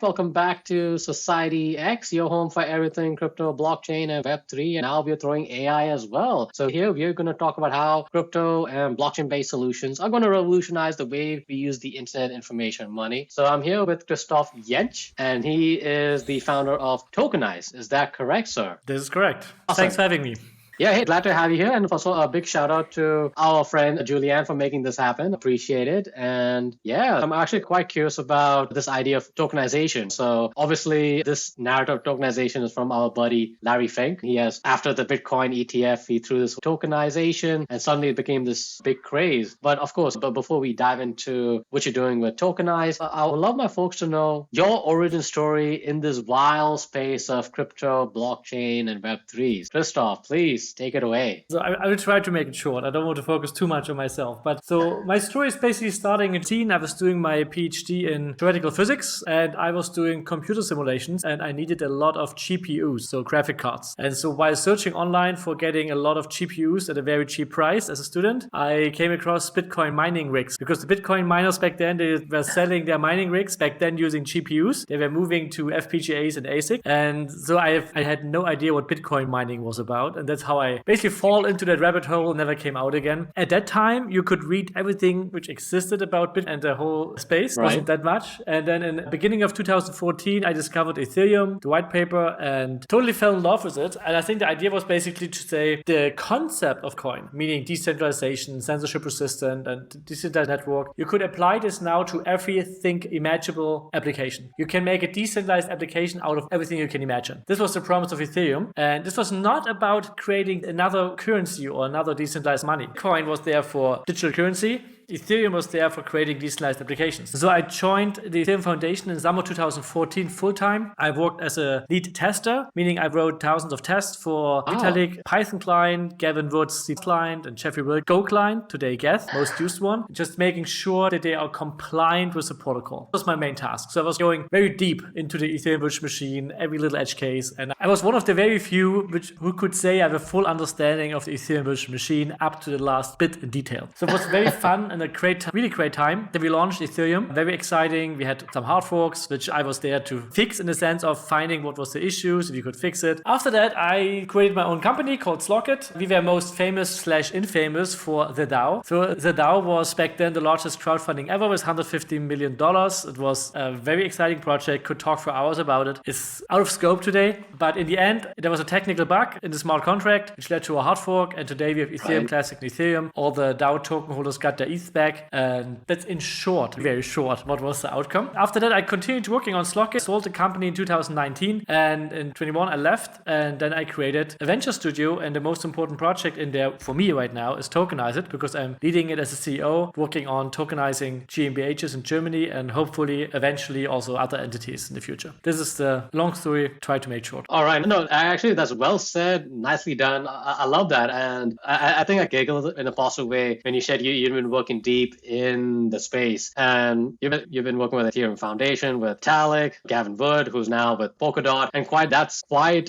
Welcome back to Society X, your home for everything crypto, blockchain, and Web3. And now we're throwing AI as well. So here we're going to talk about how crypto and blockchain-based solutions are going to revolutionize the way we use the internet, information, money. So I'm here with Christoph Jentzsch, and he is the founder of Tokenize. Is that correct, sir? This is correct. Awesome. Thanks for having me. Yeah, hey, glad to have you here. And also a big shout out to our friend Julianne for making this happen. Appreciate it. And yeah, I'm actually quite curious about this idea of tokenization. So obviously this narrative of tokenization is from our buddy Larry Fink. He has, after the Bitcoin ETF, he threw this tokenization and suddenly it became this big craze. But of course, before we dive into what you're doing with Tokenize, I would love my folks to know your origin story in this wild space of crypto, blockchain, and Web3s. Christoph, please. Take it away. So I will try to make it short. I don't want to focus too much on myself. But so my story is basically starting in teen. I was doing my PhD in theoretical physics and I was doing computer simulations and I needed a lot of GPUs, so graphic cards. And so while searching online for getting a lot of GPUs at a very cheap price as a student, I came across Bitcoin mining rigs because the Bitcoin miners back then, they were selling their mining rigs back then using GPUs. They were moving to FPGAs and ASIC. And so I had no idea what Bitcoin mining was about. And that's how I basically fall into that rabbit hole, never came out again. At that time, you could read everything which existed about Bitcoin and the whole space. Right. Wasn't that much. And then in the beginning of 2014, I discovered Ethereum, the white paper, and totally fell in love with it. And I think the idea was basically to say the concept of coin, meaning decentralization, censorship resistant, and decentralized network, you could apply this now to everything imaginable application. You can make a decentralized application out of everything you can imagine. This was the promise of Ethereum. And this was not about creating another currency or another decentralized money. Bitcoin was there for digital currency. Ethereum was there for creating decentralized applications. So I joined the Ethereum Foundation in summer 2014 full-time. I worked as a lead tester, meaning I wrote thousands of tests for Vitalik, Python client, Gavin Wood's C client, and Jeffrey Will Go client, today Geth, most used one, just making sure that they are compliant with the protocol. That was my main task. So I was going very deep into the Ethereum virtual machine, every little edge case, and I was one of the very few who could say I have a full understanding of the Ethereum virtual machine up to the last bit in detail. So it was very fun and a really great time. Then we launched Ethereum. Very exciting. We had some hard forks, which I was there to fix in the sense of finding what was the issues, if you could fix it. After that, I created my own company called Slockit. We were most famous/infamous for the DAO. So the DAO was back then the largest crowdfunding ever with $150 million. It was a very exciting project. Could talk for hours about it. It's out of scope today, but in the end, there was a technical bug in the smart contract, which led to a hard fork. And today we have Ethereum Classic and Ethereum. All the DAO token holders got their ETH back. And that's in short, very short, what was the outcome. After that, I continued working on Slockit, sold the company in 2019, and in 21 I left, and then I created a venture studio, and the most important project in there for me right now is Tokenize.it, because I'm leading it as a CEO, working on tokenizing GmbHs in Germany, and hopefully eventually also other entities in the future. This is the long story, try to make short. All right. No, actually, that's well said. Nicely done. I love that. And I think I giggled in a positive way when you said you've been working deep in the space, and you've been working with Ethereum Foundation, with Vitalik, Gavin Wood, who's now with Polkadot, and that's quite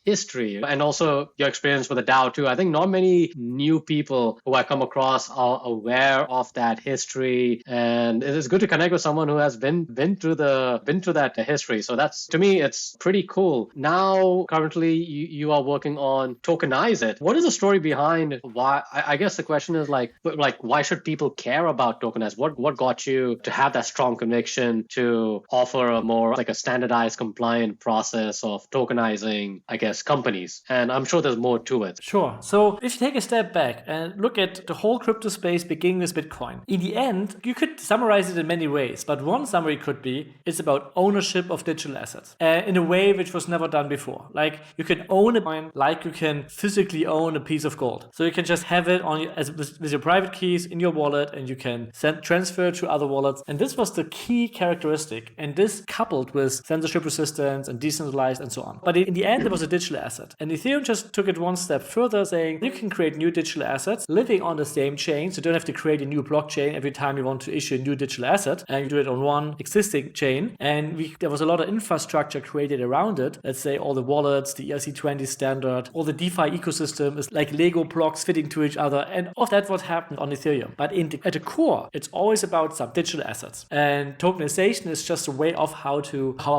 history, and also your experience with the DAO too. I think not many new people who I come across are aware of that history, and it is good to connect with someone who has been through that history. So that's, to me, it's pretty cool. Now, currently, you are working on Tokenize.it. What is the story behind why? I guess the question is like why should people care about Tokenize? What got you to have that strong conviction to offer a more like a standardized, compliant process of tokenizing, I guess, companies? And I'm sure there's more to it. Sure. So if you take a step back and look at the whole crypto space beginning with Bitcoin, in the end, you could summarize it in many ways, but one summary could be it's about ownership of digital assets in a way which was never done before. Like you can own a coin like you can physically own a piece of gold. So you can just have it on with your private keys in your wallet, and you can transfer to other wallets. And this was the key characteristic. And this coupled with censorship resistance and decentralized and so on. But in the end, it was a digital asset. And Ethereum just took it one step further, saying you can create new digital assets living on the same chain. So you don't have to create a new blockchain every time you want to issue a new digital asset. And you do it on one existing chain. And there was a lot of infrastructure created around it. Let's say all the wallets, the ERC20 standard, all the DeFi ecosystem is like Lego blocks fitting to each other. And all of that what happened on Ethereum. Ethereum. But at the core, it's always about some digital assets. And tokenization is just a way of how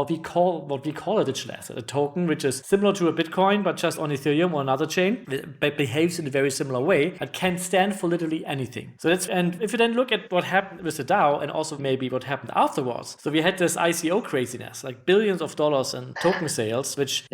we call what we call a digital asset. A token, which is similar to a Bitcoin, but just on Ethereum or another chain, it behaves in a very similar way, but can stand for literally anything. And if you then look at what happened with the DAO and also maybe what happened afterwards. So we had this ICO craziness, like billions of dollars in token sales, which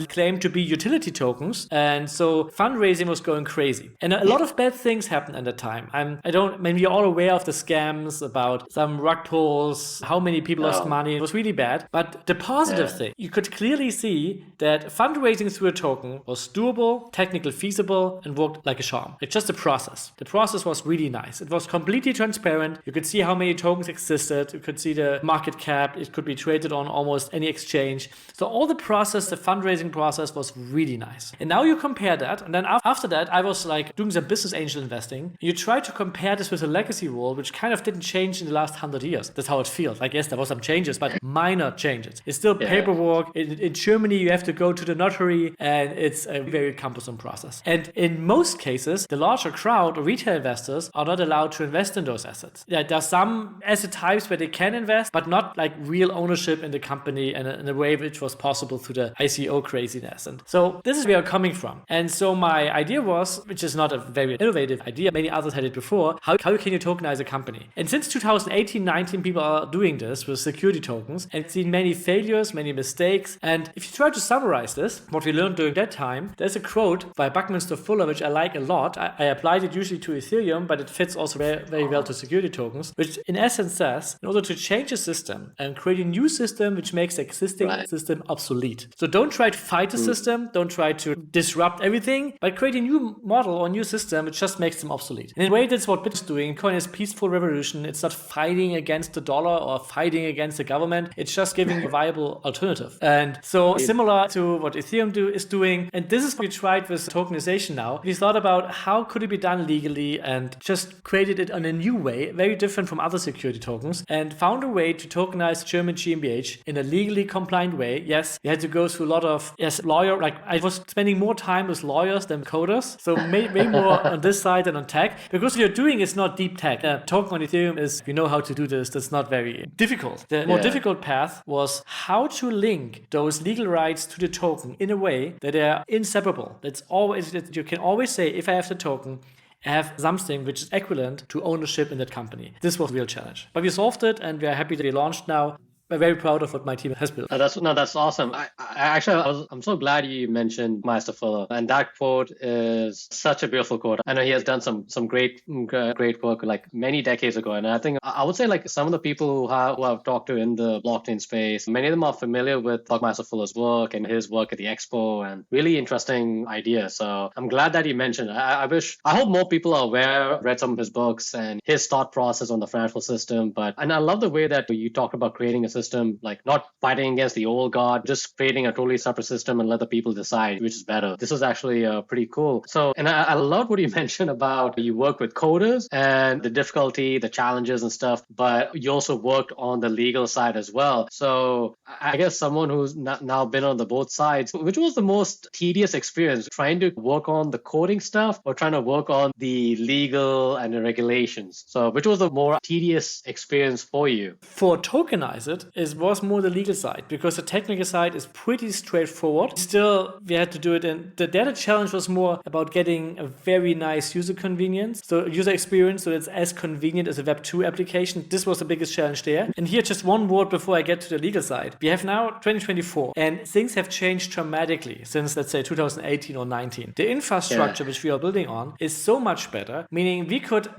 claimed to be utility tokens. And so fundraising was going crazy. And a lot of bad things happened at the time. We're all aware of the scams about some rug pulls, how many people lost money. It was really bad. But the positive thing, you could clearly see that fundraising through a token was doable, technically feasible, and worked like a charm. It's just a process. The process was really nice. It was completely transparent. You could see how many tokens existed. You could see the market cap. It could be traded on almost any exchange. So all the fundraising process was really nice. And now you compare that. And then after that, I was like doing some business angel investing. You try to compare this with a legacy world, which kind of didn't change in the last 100 years. That's how it feels. I guess there was some changes, but minor changes. It's still paperwork. In Germany, you have to go to the notary, and it's a very cumbersome process. And in most cases, the larger crowd or retail investors are not allowed to invest in those assets. There are some asset types where they can invest, but not like real ownership in the company in a way which was possible through the ICO craziness. And so this is where I'm coming from. And so my idea was, which is not a very innovative idea, many others had it before, how can you tokenize a company? And since 2018-19, people are doing this with security tokens and seen many failures, many mistakes. And if you try to summarize this, what we learned during that time, there's a quote by Buckminster Fuller, which I like a lot. I applied it usually to Ethereum, but it fits also very, very well to security tokens, which in essence says, in order to change a system and create a new system which makes the existing system obsolete. So don't try to fight the system, don't try to disrupt everything, but create a new model or new system which just makes them obsolete. And in a way, that's what Bitcoin is doing. Bitcoin is peaceful revolution. It's not fighting against the dollar or fighting against the government. It's just giving a viable alternative. And so similar to what Ethereum is doing. And this is what we tried with tokenization now. We thought about how could it be done legally and just created it in a new way, very different from other security tokens, and found a way to tokenize German GmbH in a legally compliant way. Yes, we had to go through a lot of I was spending more time with lawyers than coders. So way more on this side than on tech. Because what you're doing is not deep tech. Token on Ethereum is, if you know how to do this, that's not very difficult. The more difficult path was how to link those legal rights to the token in a way that they are inseparable. You can always say, if I have the token, I have something which is equivalent to ownership in that company. This was a real challenge. But we solved it, and we are happy that we launched now. I'm very proud of what my team has built. That's awesome. I'm so glad you mentioned Meister Fuller, and that quote is such a beautiful quote. I know he has done some great work like many decades ago, and I think I would say like some of the people who I've talked to in the blockchain space, many of them are familiar with Meister Fuller's work and his work at the Expo, and really interesting ideas. So I'm glad that you mentioned. I hope more people are aware, read some of his books and his thought process on the financial system. And I love the way that you talked about creating a system, like not fighting against the old guard, just creating a totally separate system and let the people decide which is better. This is actually pretty cool. So, and I love what you mentioned about you work with coders and the difficulty, the challenges and stuff, but you also worked on the legal side as well. So I guess someone who's now been on the both sides, which was the most tedious experience, trying to work on the coding stuff or trying to work on the legal and the regulations? So which was the more tedious experience for you? For Tokenize.it, it was more the legal side, because the technical side is pretty straightforward. Still, we had to do it, and the data challenge was more about getting a very nice user experience, so it's as convenient as a Web 2 application. This was the biggest challenge there. And here, just one word before I get to the legal side. We have now 2024, and things have changed dramatically since, let's say, 2018 or 19. The infrastructure which we are building on is so much better, meaning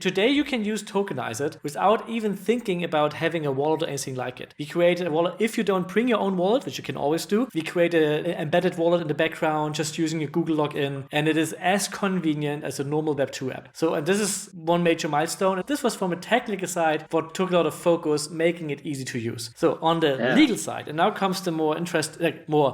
today you can use Tokenize.it without even thinking about having a wallet or anything like it. We create a wallet. If you don't bring your own wallet, which you can always do, we create an embedded wallet in the background just using a Google login, and it is as convenient as a normal Web 2 app. So, and this is one major milestone. And this was from a technical side what took a lot of focus, making it easy to use. So on the legal side, and now comes the more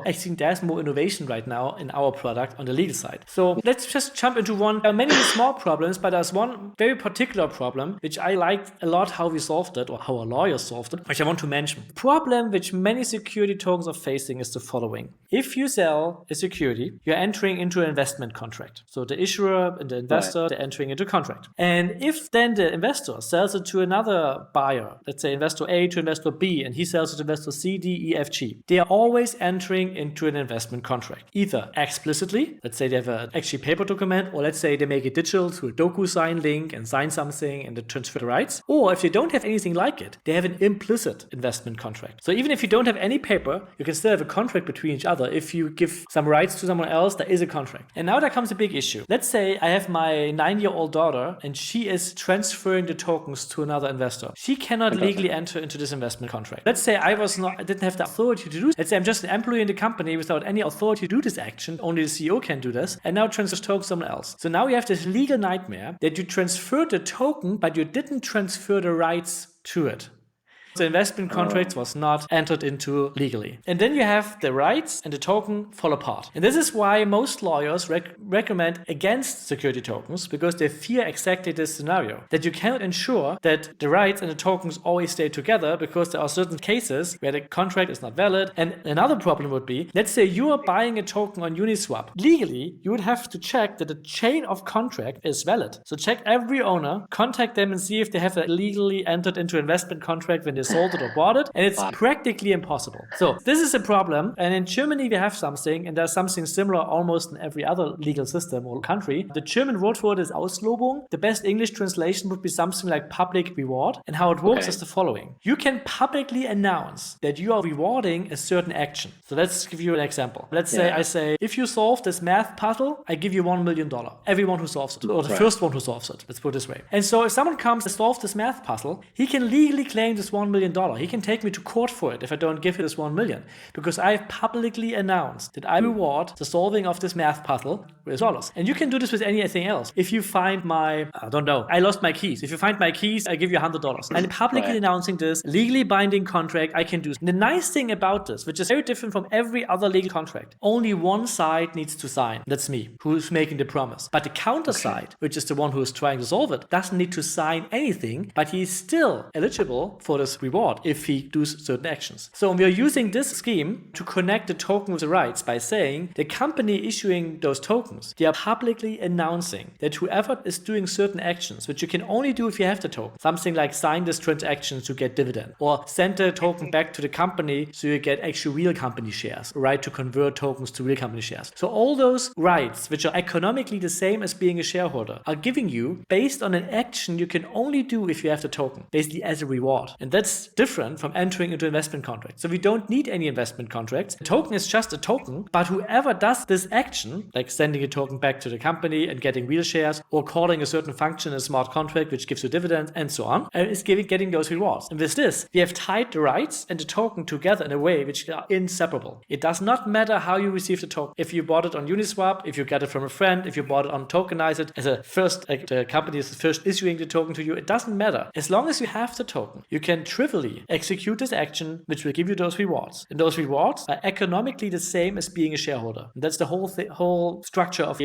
I think there's more innovation right now in our product on the legal side. So let's just jump into one. There are many small problems, but there's one very particular problem which I liked a lot how we solved it, or how our lawyers solved it, which I want to mention. The problem which many security tokens are facing is the following. following. If you sell a security, you're entering into an investment contract. So the issuer and the investor, they're entering into a contract. And if then the investor sells it to another buyer, let's say investor A to investor B, and he sells it to investor C, D, E, F, G, they are always entering into an investment contract. Either explicitly, let's say they have an actually paper document, or let's say they make it digital through a DocuSign link and sign something and they transfer the rights. Or if they don't have anything like it, they have an implicit investment contract. So even if you don't have any paper, you can still have a contract between each other. If you give some rights to someone else, there is a contract. And now there comes a big issue. Let's say I have my 9-year-old daughter and she is transferring the tokens to another investor. She cannot legally enter into this investment contract. Let's say I didn't have the authority to do this. Let's say I'm just an employee in the company without any authority to do this action. Only the CEO can do this. And now transfer tokens to someone else. So now you have this legal nightmare that you transferred the token, but you didn't transfer the rights to it. The investment contract was not entered into legally. And then you have the rights and the token fall apart. And this is why most lawyers recommend against security tokens, because they fear exactly this scenario, that you cannot ensure that the rights and the tokens always stay together, because there are certain cases where the contract is not valid. And another problem would be, let's say you are buying a token on Uniswap. Legally, you would have to check that the chain of contract is valid. So check every owner, contact them and see if they have legally entered into investment contract when they sold it or bought it, and it's practically impossible. So this is a problem, and in Germany we have something, and there's something similar almost in every other legal system or country. The German word for it is Auslobung. The best English translation would be something like public reward, and how it works is the following. You can publicly announce that you are rewarding a certain action. So let's give you an example. Let's say I say, if you solve this math puzzle, I give you $1 million. Everyone who solves it, or the first one who solves it. Let's put it this way. And so if someone comes to solve this math puzzle, he can legally claim this $1 million. He can take me to court for it if I don't give him this 1 million, because I have publicly announced that I reward the solving of this math puzzle with dollars. And you can do this with anything else. If you find I lost my keys. If you find my keys, I give you $100. And publicly announcing this, legally binding contract, I can do. The nice thing about this, which is very different from every other legal contract, only one side needs to sign. That's me, who's making the promise. But the counter side, which is the one who is trying to solve it, doesn't need to sign anything, but he's still eligible for this reward if he does certain actions. So we are using this scheme to connect the token with the rights by saying the company issuing those tokens, they are publicly announcing that whoever is doing certain actions, which you can only do if you have the token, something like sign this transaction to get dividend, or send the token back to the company so you get actual real company shares, right, to convert tokens to real company shares. So all those rights, which are economically the same as being a shareholder, are giving you based on an action you can only do if you have the token, basically as a reward. And that's different from entering into investment contracts. So we don't need any investment contracts. A token is just a token, but whoever does this action, like sending a token back to the company and getting real shares, or calling a certain function in a smart contract which gives you dividends and so on, is getting those rewards. And with this, we have tied the rights and the token together in a way which are inseparable. It does not matter how you receive the token. If you bought it on Uniswap, if you get it from a friend, if you bought it on Tokenize.it as a first, the company is first issuing the token to you, it doesn't matter. As long as you have the token, you can trivially execute this action, which will give you those rewards. And those rewards are economically the same as being a shareholder. And that's the whole structure of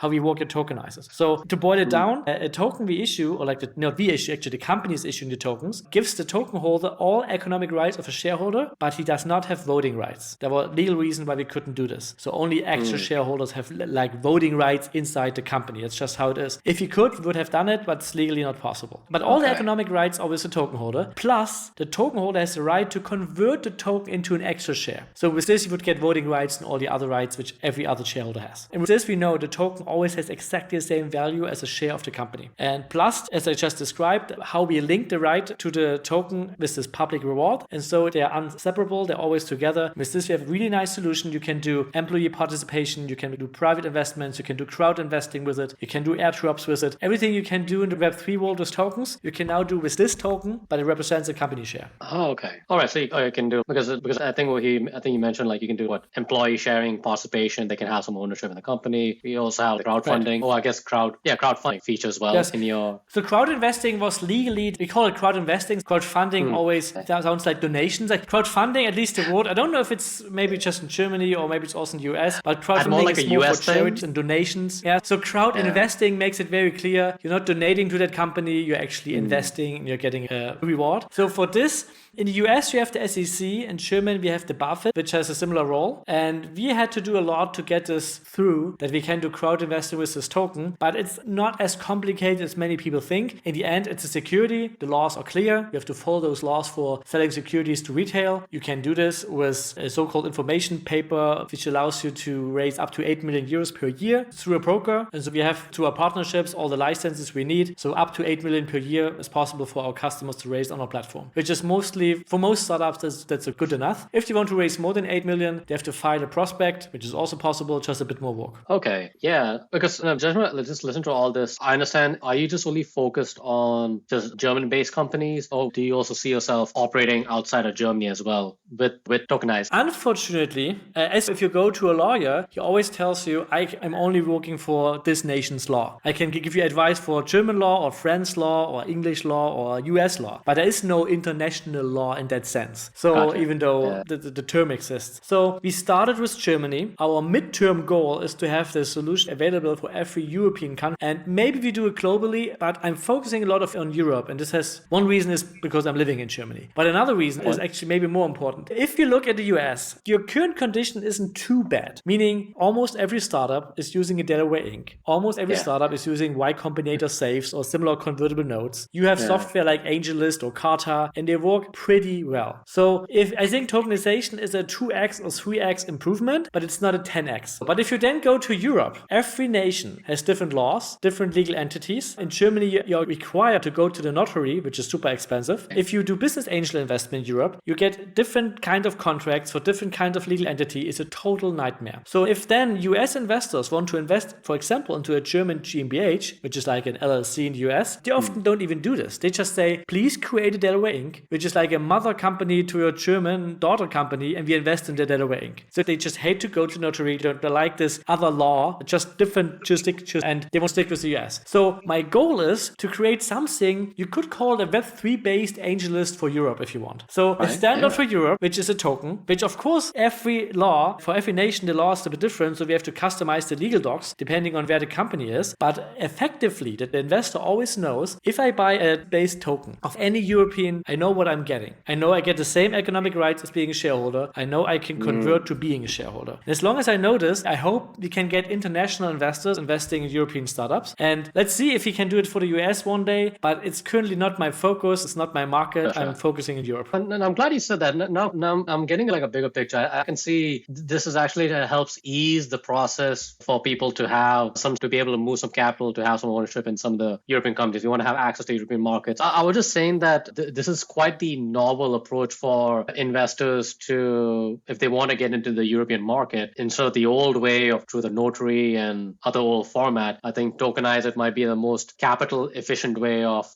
how we work at tokenizers. So to boil it down, a token we issue, or like the company is issuing the tokens, gives the token holder all economic rights of a shareholder, but he does not have voting rights. There were legal reasons why we couldn't do this. So only actual shareholders have like voting rights inside the company. That's just how it is. If he could, we would have done it, but it's legally not possible. But all the economic rights are with the token holder, plus the token holder has the right to convert the token into an actual share. So with this, you would get voting rights and all the other rights which every other shareholder has. And with this, we know the token always has exactly the same value as a share of the company. And plus, as I just described, how we link the right to the token with this public reward. And so they are inseparable, they're always together. With this, we have a really nice solution. You can do employee participation, you can do private investments, you can do crowd investing with it, you can do airdrops with it. Everything you can do in the Web3 world with tokens, you can now do with this token, but it represents a company share. Oh, okay. All right. So you can do, because I think you mentioned, like, you can do employee sharing, participation, they can have some ownership in the company. We also have crowdfunding. Oh, I guess crowdfunding feature as well in your... So crowd investing was legally, we call it crowd investing. Crowdfunding always sounds like donations. Like crowdfunding, at least the word, I don't know if it's maybe just in Germany or maybe it's also in the US, but crowdfunding is more for charities and donations. Yeah. So crowd investing makes it very clear. You're not donating to that company, you're actually investing and you're getting a reward. So for this, In the US, you have the SEC. In Germany, we have the BaFin, which has a similar role. And we had to do a lot to get this through, that we can do crowd investing with this token. But it's not as complicated as many people think. In the end, it's a security. The laws are clear. You have to follow those laws for selling securities to retail. You can do this with a so-called information paper, which allows you to raise up to 8 million euros per year through a broker. And so we have, through our partnerships, all the licenses we need. So up to 8 million per year is possible for our customers to raise on our platform, which is mostly, for most startups, that's good enough. If they want to raise more than 8 million, they have to file a prospect, which is also possible, just a bit more work. Okay, yeah, because just listen to all this. I understand. Are you just only focused on just German-based companies, or do you also see yourself operating outside of Germany as well with Tokenize? Unfortunately, as if you go to a lawyer, he always tells you, I'm only working for this nation's law. I can give you advice for German law or French law or English law or US law, but there is no international law in that sense. So Gotcha. even though the term exists. So we started with Germany. Our midterm goal is to have the solution available for every European country. And maybe we do it globally, but I'm focusing a lot on Europe. And this has one reason is because I'm living in Germany. But another reason is actually maybe more important. If you look at the US, your current condition isn't too bad, meaning almost every startup is using a Delaware Inc. Almost every startup is using Y Combinator safes or similar convertible notes. You have software like AngelList or Carta, and they work pretty well. So if I think tokenization is a 2x or 3x improvement, but it's not a 10x. But if you then go to Europe, every nation has different laws, different legal entities. In Germany, you're required to go to the notary, which is super expensive. If you do business angel investment in Europe, you get different kind of contracts for different kind of legal entity. It's a total nightmare. So if then US investors want to invest, for example, into a German GmbH, which is like an LLC in the US, they often don't even do this. They just say, please create a Delaware Inc., which is like a mother company to your German daughter company, and we invest in the Delaware Inc. So they just hate to go to notary. They like this other law, just different jurisdictions, and they won't stick with the US. So my goal is to create something you could call a Web3 based AngelList for Europe if you want. So a standard for Europe, which is a token, which of course every law, for every nation, the law is a bit different. So we have to customize the legal docs depending on where the company is. But effectively, the investor always knows if I buy a base token of any European, I know what I'm getting. I know I get the same economic rights as being a shareholder. I know I can convert to being a shareholder. And as long as I know this, I hope we can get international investors investing in European startups. And let's see if we can do it for the US one day. But it's currently not my focus. It's not my market. I'm focusing in Europe. And I'm glad you said that. Now I'm getting like a bigger picture. I can see this is actually helps ease the process for people to be able to move some capital, to have some ownership in some of the European companies. You want to have access to European markets. I was just saying that this is quite the novel approach for investors to, if they want to get into the European market, instead of the old way of through the notary and other old format. I think Tokenize.it might be the most capital efficient way of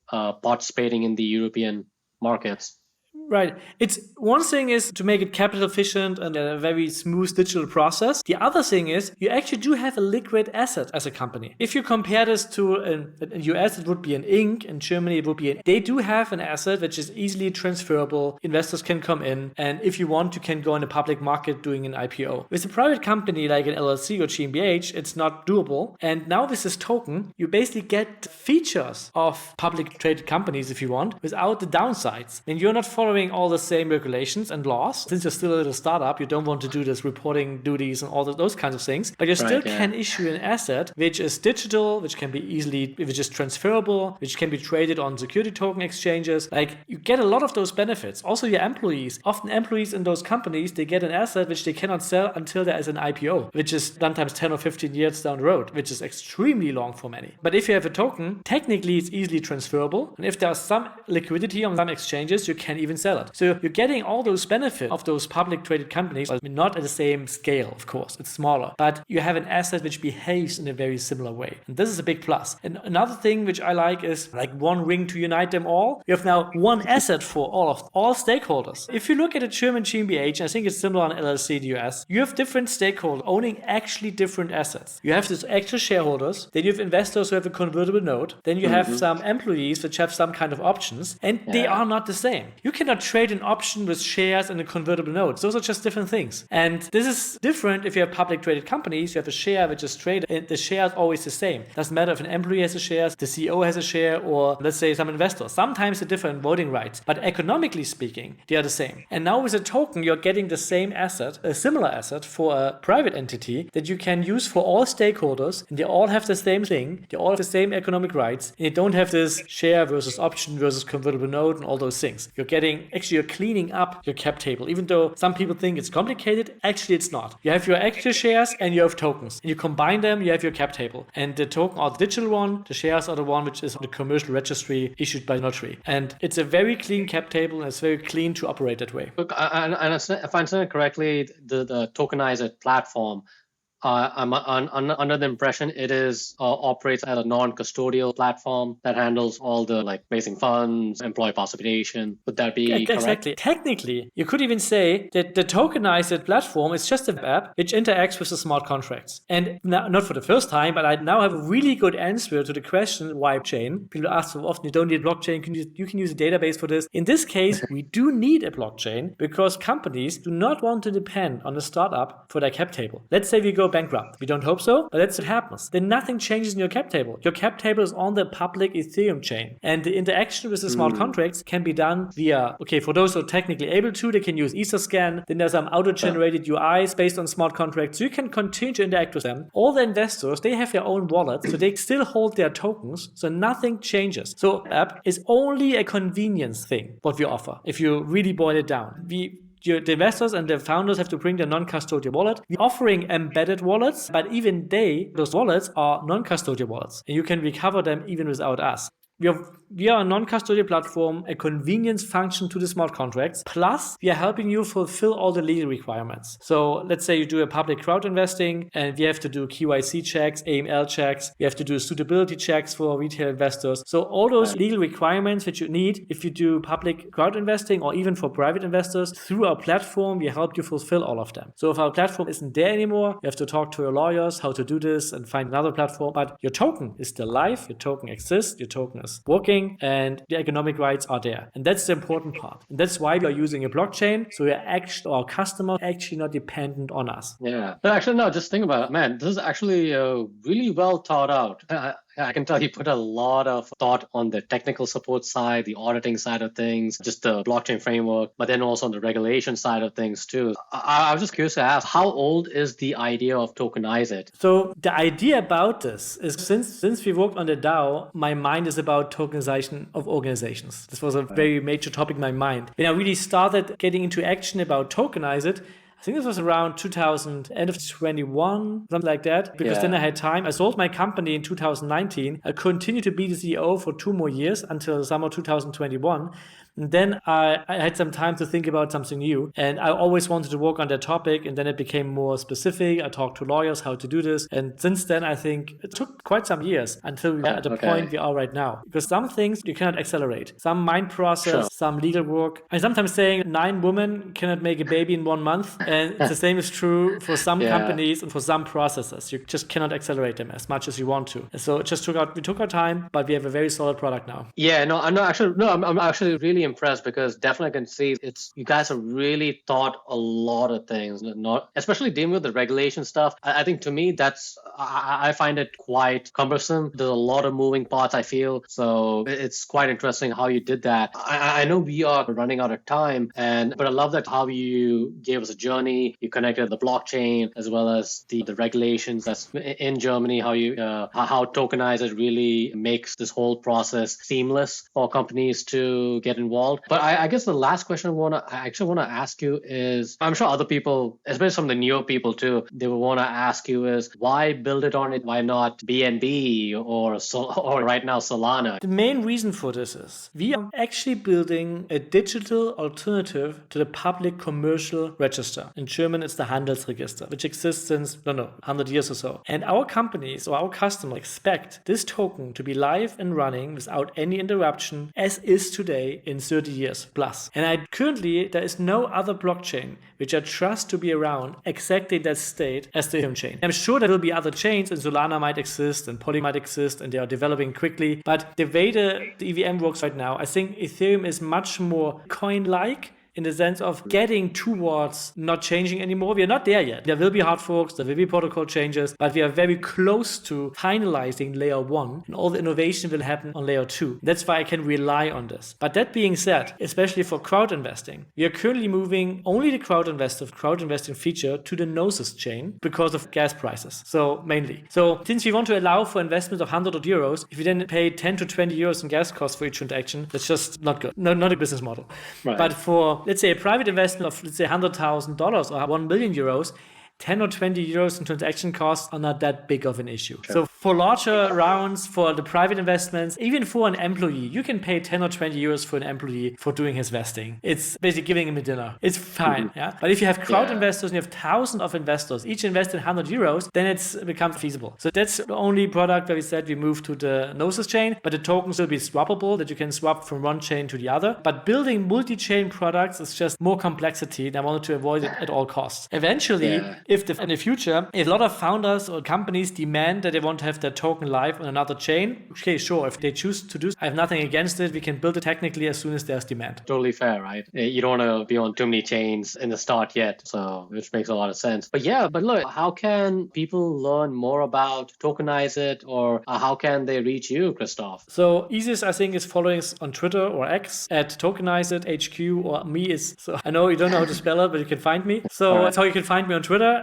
participating in the European markets. Right. It's one thing is to make it capital efficient and a very smooth digital process. The other thing is you actually do have a liquid asset as a company. If you compare this to in US, it would be an Inc. In Germany, it would be they do have an asset which is easily transferable. Investors can come in, and if you want, you can go in the public market doing an IPO. With a private company like an LLC or GmbH, it's not doable. And now with this token, you basically get features of public traded companies if you want, without the downsides. And you're not following all the same regulations and laws. Since you're still a little startup, you don't want to do this reporting duties and all those kinds of things, but you still can issue an asset which is digital, which is transferable, which can be traded on security token exchanges. Like, you get a lot of those benefits. Also, your employees, often employees in those companies, they get an asset which they cannot sell until there is an IPO, which is sometimes 10 or 15 years down the road, which is extremely long for many. But if you have a token, technically it's easily transferable. And if there's some liquidity on some exchanges, you can even sell it. So you're getting all those benefits of those public traded companies, not at the same scale, of course, it's smaller, but you have an asset which behaves in a very similar way. And this is a big plus. And another thing which I like is like one ring to unite them all. You have now one asset for all stakeholders. If you look at a German GmbH, I think it's similar on LLC in the US, you have different stakeholders owning actually different assets. You have these actual shareholders, then you have investors who have a convertible note, then you have some employees which have some kind of options, and they are not the same. You cannot cannot trade an option with shares and a convertible note. Those are just different things. And this is different if you have public traded companies. You have a share which is traded, and the share is always the same. Doesn't matter if an employee has a share, the CEO has a share, or let's say some investors. Sometimes they're different voting rights, but economically speaking, they are the same. And now with a token, you're getting the same asset, a similar asset for a private entity that you can use for all stakeholders, and they all have the same thing. They all have the same economic rights, and you don't have this share versus option versus convertible note and all those things. You're cleaning up your cap table. Even though some people think it's complicated, actually it's not. You have your actual shares and you have tokens. And you combine them, you have your cap table. And the token are the digital one, the shares are the one which is on the commercial registry issued by notary. And it's a very clean cap table, and it's very clean to operate that way. Look, and if I understand it correctly, the Tokenize.it platform, I'm under the impression it operates as a non-custodial platform that handles all the like raising funds, employee participation. Would that be correct? Exactly. Technically, you could even say that the Tokenize.it platform is just an app which interacts with the smart contracts. And not for the first time, but I now have a really good answer to the question why blockchain. People ask so often, you don't need blockchain, you can use a database for this. In this case, we do need a blockchain because companies do not want to depend on a startup for their cap table. Let's say we go bankrupt. We don't hope so, but that's what happens. Then nothing changes in your cap table. Your cap table is on the public Ethereum chain. And the interaction with the smart contracts can be done via, for those who are technically able to, they can use Etherscan. Then there's some auto-generated UIs based on smart contracts. So you can continue to interact with them. All the investors, they have their own wallets, so they still hold their tokens, so nothing changes. So the app is only a convenience thing, what we offer, if you really boil it down. The investors and the founders have to bring their non-custodial wallet. We're offering embedded wallets, but even those wallets are non-custodial wallets. And you can recover them even without us. We are a non-custodial platform, a convenience function to the smart contracts. Plus, we are helping you fulfill all the legal requirements. So let's say you do a public crowd investing and we have to do KYC checks, AML checks. We have to do suitability checks for retail investors. So all those legal requirements that you need if you do public crowd investing or even for private investors, through our platform, we help you fulfill all of them. So if our platform isn't there anymore, you have to talk to your lawyers how to do this and find another platform. But your token is still live, your token exists, your token is working, and the economic rights are there. And that's the important part. And that's why we are using a blockchain. So our customers are actually not dependent on us. Yeah. But actually, no, just think about it. Man, this is actually really well thought out. I can tell you put a lot of thought on the technical support side, the auditing side of things, just the blockchain framework, but then also on the regulation side of things too. I was just curious to ask, how old is the idea of Tokenize.it? So the idea about this is since we worked on the DAO, my mind is about tokenization of organizations. This was a very major topic in my mind. When I really started getting into action about Tokenize.it, I think this was around end of 21, something like that, because then I had time. I sold my company in 2019. I continued to be the CEO for 2 more years until summer 2021. And then I had some time to think about something new. And I always wanted to work on that topic. And then it became more specific. I talked to lawyers how to do this. And since then, I think it took quite some years until we were at the point we are right now. Because some things you cannot accelerate. Some mind process, some legal work. I'm sometimes saying 9 women cannot make a baby in 1 month. And the same is true for some companies and for some processes. You just cannot accelerate them as much as you want to. And so it just we took our time, but we have a very solid product now. I'm actually really impressed because definitely I can see you guys have really thought a lot of things, not especially dealing with the regulation stuff. I think to me I find it quite cumbersome. There's a lot of moving parts, I feel. So it's quite interesting how you did that. I know we are running out of time, but I love that how you gave us a journey. You connected the blockchain as well as the regulations that's in Germany, how Tokenize.it really makes this whole process seamless for companies to get involved. But I guess the last question I actually want to ask you is, I'm sure other people, especially some of the newer people too, they will want to ask you is, why build it on it? Why not BNB or right now Solana? The main reason for this is we are actually building a digital alternative to the public commercial register. In German, it's the Handelsregister, which exists since, 100 years or so. And our companies or our customers expect this token to be live and running without any interruption, as is today in 30 years plus. And currently, there is no other blockchain which I trust to be around exactly in that state as the Ethereum chain. I'm sure there will be other chains, and Solana might exist, and Poly might exist, and they are developing quickly. But the way the EVM works right now, I think Ethereum is much more coin-like, in the sense of getting towards not changing anymore. We are not there yet. There will be hard forks, there will be protocol changes, but we are very close to finalizing layer 1, and all the innovation will happen on layer 2. That's why I can rely on this. But that being said, especially for crowd investing, we are currently moving only the crowd investing feature to the Gnosis chain because of gas prices. So mainly. So since we want to allow for investment of €100, if you then pay 10 to 20 euros in gas costs for each transaction, that's just not good. No, not a business model. Right. But for, let's say, a private investment of, let's say, $100,000 or 1 million euros, 10 or 20 euros in transaction costs are not that big of an issue. Sure. So for larger rounds, for the private investments, even for an employee, you can pay 10 or 20 euros for an employee for doing his vesting. It's basically giving him a dinner. It's fine. Mm-hmm. Yeah. But if you have crowd investors and you have thousands of investors, each invested 100 euros, then it's becomes feasible. So that's the only product where we said we move to the Gnosis chain, but the tokens will be swappable, that you can swap from one chain to the other. But building multi-chain products is just more complexity, and I wanted to avoid it at all costs. Eventually, in the future, if a lot of founders or companies demand that they want to have their token live on another chain, okay, sure, if they choose to do so, I have nothing against it. We can build it technically as soon as there's demand. Totally fair, right? You don't want to be on too many chains in the start yet, so which makes a lot of sense. But look, how can people learn more about Tokenize.it, or how can they reach you, Christoph? So easiest, I think, is following us on Twitter or X at Tokenize.it HQ, or me is, so I know you don't know how to spell it, but you can find me. So that's how you can find me on Twitter.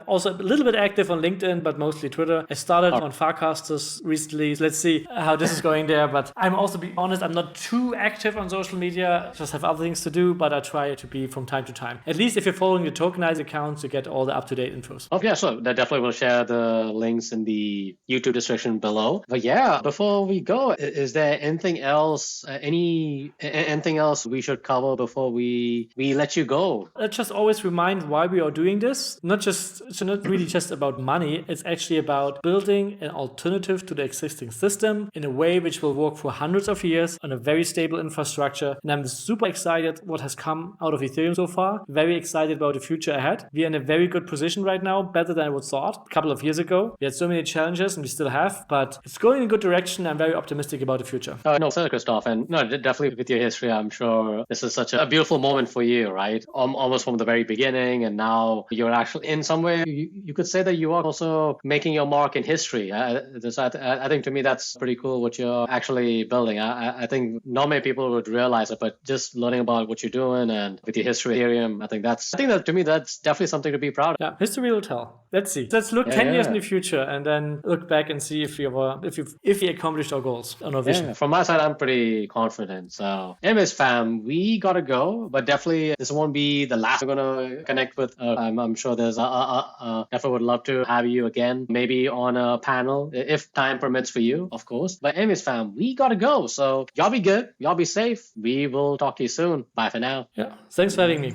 Also a little bit active on LinkedIn, but mostly Twitter. I started on Farcasters recently. Let's see how this is going there. But I'm also, be honest, I'm not too active on social media. I just have other things to do, but I try to be from time to time. At least if you're following the Tokenize accounts, you get all the up-to-date infos. Oh, yeah, so that definitely will share the links in the YouTube description below. But yeah, before we go, is there anything else, anything else we should cover before we let you go? Let's just always remind why we are doing this. It's not really just about money. It's actually about building an alternative to the existing system in a way which will work for hundreds of years on a very stable infrastructure. And I'm super excited what has come out of Ethereum so far. Very excited about the future ahead. We are in a very good position right now, better than I would thought a couple of years ago. We had so many challenges, and we still have, but it's going in a good direction. I'm very optimistic about the future. No, sir, Christoph. And no, definitely with your history, I'm sure this is such a beautiful moment for you, right? Almost from the very beginning, and now you're actually in some way, you could say that you are also making your mark in history. I think to me that's pretty cool what you're actually building. I think not many people would realize it, but just learning about what you're doing and with your history of Ethereum, I think that to me that's definitely something to be proud of. Yeah, history will tell. Let's see. Let's look 10 years in the future and then look back and see if we accomplished our goals and our vision. Yeah. From my side, I'm pretty confident. So, anyways, fam, we gotta go, but definitely this won't be the last we're gonna connect with. I'm sure there's definitely would love to have you again, maybe on a panel, if time permits for you, of course. But anyways, fam, we gotta go. So y'all be good. Y'all be safe. We will talk to you soon. Bye for now. Yeah. Thanks for having me.